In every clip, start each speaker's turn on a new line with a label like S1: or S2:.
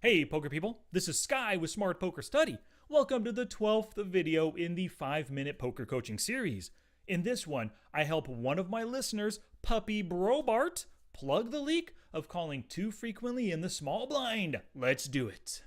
S1: Hey poker people, this is Sky with Smart Poker Study. Welcome to the 12th video in the 5-minute poker coaching series. In this one, I help one of my listeners, Puppy Brobart, plug the leak of calling too frequently in the small blind. Let's do it.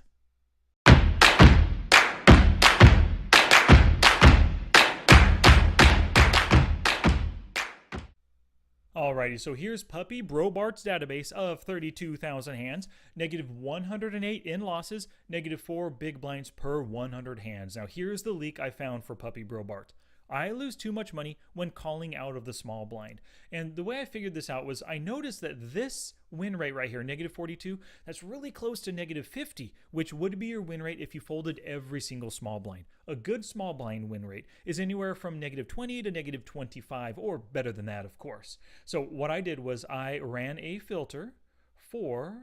S1: Alrighty, so here's Puppy Brobart's database of 32,000 hands, negative 108 in losses, negative 4 big blinds per 100 hands. Now here's the leak I found for Puppy Brobart. I lose too much money when calling out of the small blind. And the way I figured this out was I noticed that this win rate right here, negative 42, that's really close to negative 50, which would be your win rate if you folded every single small blind. A good small blind win rate is anywhere from negative 20 to negative 25, or better than that, of course. So what I did was I ran a filter for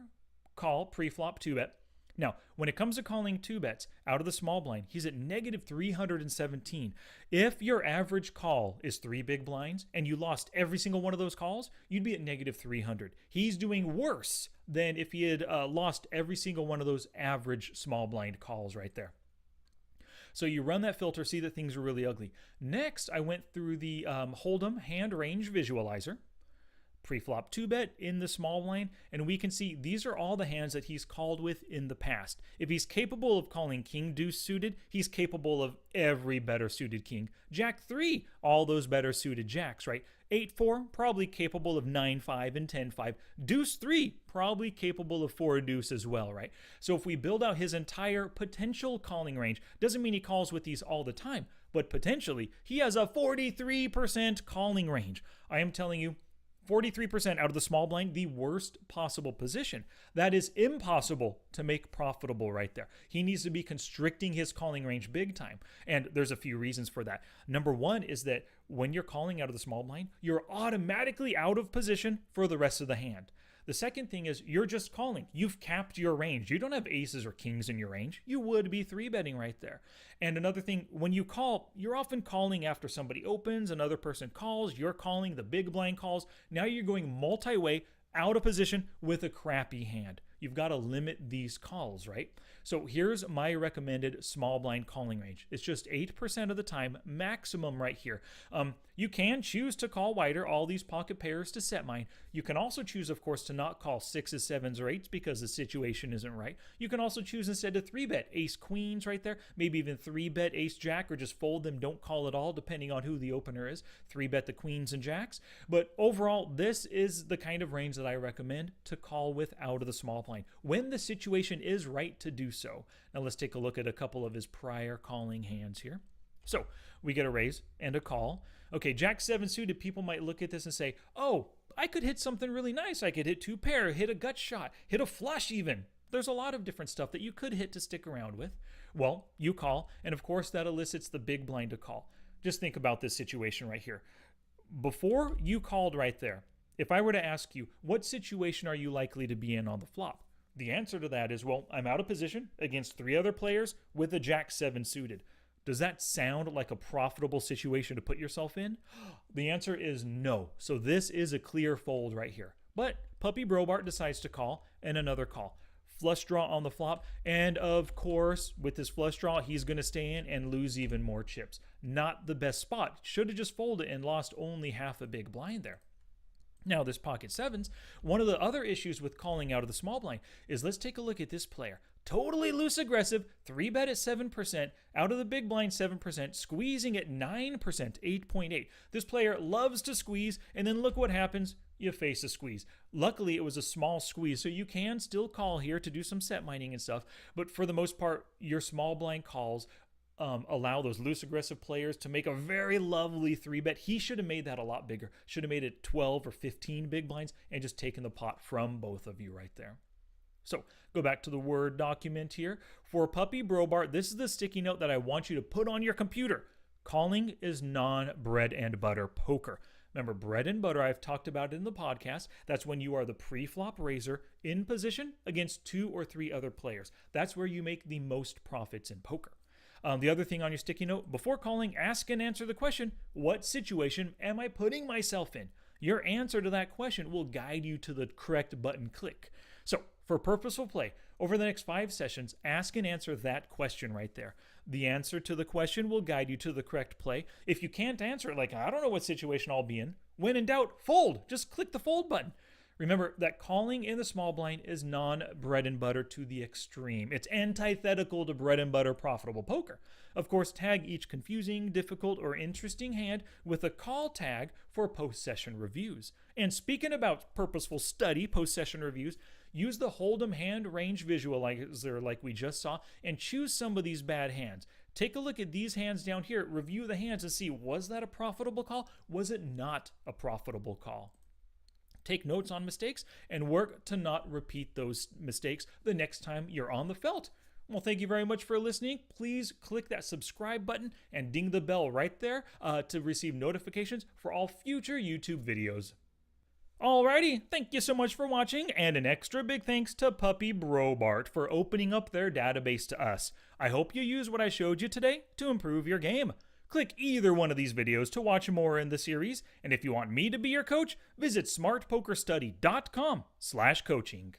S1: call pre-flop 2-bet. Now, when it comes to calling 2-bets out of the small blind, he's at negative 317. If your average call is 3 big blinds and you lost every single one of those calls, you'd be at negative 300. He's doing worse than if he had lost every single one of those average small blind calls right there. So you run that filter, see that things are really ugly. Next, I went through the Hold'em hand range visualizer. Pre-flop 2-bet in the small blind, and we can see these are all the hands that he's called with in the past. If he's capable of calling king deuce suited, he's capable of every better suited king. Jack 3, all those better suited jacks, right? 8-4, probably capable of 9-5 and 10-5. Deuce 3, probably capable of 4 deuce as well, right? So if we build out his entire potential calling range, doesn't mean he calls with these all the time, but potentially he has a 43% calling range. I am telling you, 43% out of the small blind, the worst possible position. That is impossible to make profitable right there. He needs to be constricting his calling range big time. And there's a few reasons for that. Number one is that when you're calling out of the small blind, you're automatically out of position for the rest of the hand. The second thing is you're just calling. You've capped your range. You don't have aces or kings in your range. You would be 3-betting right there. And another thing, when you call, you're often calling after somebody opens, another person calls, you're calling, the big blind calls. Now you're going multi-way, out of position with a crappy hand. You've got to limit these calls, right? So here's my recommended small blind calling range. It's just 8% of the time, maximum right here. You can choose to call wider, all these pocket pairs to set mine. You can also choose, of course, to not call 6s, 7s, or 8s because the situation isn't right. You can also choose instead to 3-bet ace queens right there, maybe even 3-bet ace jack, or just fold them, don't call at all, depending on who the opener is. 3-bet the queens and jacks. But overall, this is the kind of range that I recommend to call with out of the small blind when the situation is right to do so. Now let's take a look at a couple of his prior calling hands here. So we get a raise and a call. Okay, Jack 7 suited, people might look at this and say, oh, I could hit something really nice. I could hit 2 pair, hit a gut shot, hit a flush even. There's a lot of different stuff that you could hit to stick around with. Well, you call, and of course that elicits the big blind to call. Just think about this situation right here. Before you called right there, if I were to ask you, what situation are you likely to be in on the flop? The answer to that is, well, I'm out of position against 3 other players with a Jack 7 suited. Does that sound like a profitable situation to put yourself in? The answer is no. So this is a clear fold right here. But Puppy Brobart decides to call, and another call. Flush draw on the flop, and of course, with his flush draw, he's going to stay in and lose even more chips. Not the best spot. Should have just folded and lost only half a big blind there. Now, this pocket 7s, one of the other issues with calling out of the small blind is, let's take a look at this player. Totally loose aggressive, 3-bet at 7%, out of the big blind 7%, squeezing at 9%, 8.8. This player loves to squeeze, and then look what happens. You face a squeeze. Luckily, it was a small squeeze, so you can still call here to do some set mining and stuff, but for the most part, your small blind calls allow those loose aggressive players to make a very lovely 3-bet. He should have made that a lot bigger. Should have made it 12 or 15 big blinds and just taken the pot from both of you right there. So go back to the Word document here. For Puppy Brobart, this is the sticky note that I want you to put on your computer. Calling is non-bread and butter poker. Remember, bread and butter, I've talked about it in the podcast. That's when you are the pre-flop raiser in position against 2 or 3 other players. That's where you make the most profits in poker. The other thing on your sticky note, before calling, ask and answer the question, what situation am I putting myself in? Your answer to that question will guide you to the correct button click. So For purposeful play, over the next 5 sessions, ask and answer that question right there. The answer to the question will guide you to the correct play. If you can't answer it, like, I don't know what situation I'll be in, when in doubt, fold. Just click the fold button. Remember that calling in the small blind is non-bread and butter to the extreme. It's antithetical to bread and butter profitable poker. Of course, tag each confusing, difficult, or interesting hand with a call tag for post-session reviews. And speaking about purposeful study, post-session reviews, use the Hold'em hand range visualizer like we just saw and choose some of these bad hands. Take a look at these hands down here, review the hands and see, was that a profitable call? Was it not a profitable call? Take notes on mistakes and work to not repeat those mistakes the next time you're on the felt. Well, thank you very much for listening. Please click that subscribe button and ding the bell right there to receive notifications for all future YouTube videos. Alrighty, thank you so much for watching, and an extra big thanks to Puppy Brobart for opening up their database to us. I hope you use what I showed you today to improve your game. Click either one of these videos to watch more in the series, and if you want me to be your coach, visit smartpokerstudy.com/coaching.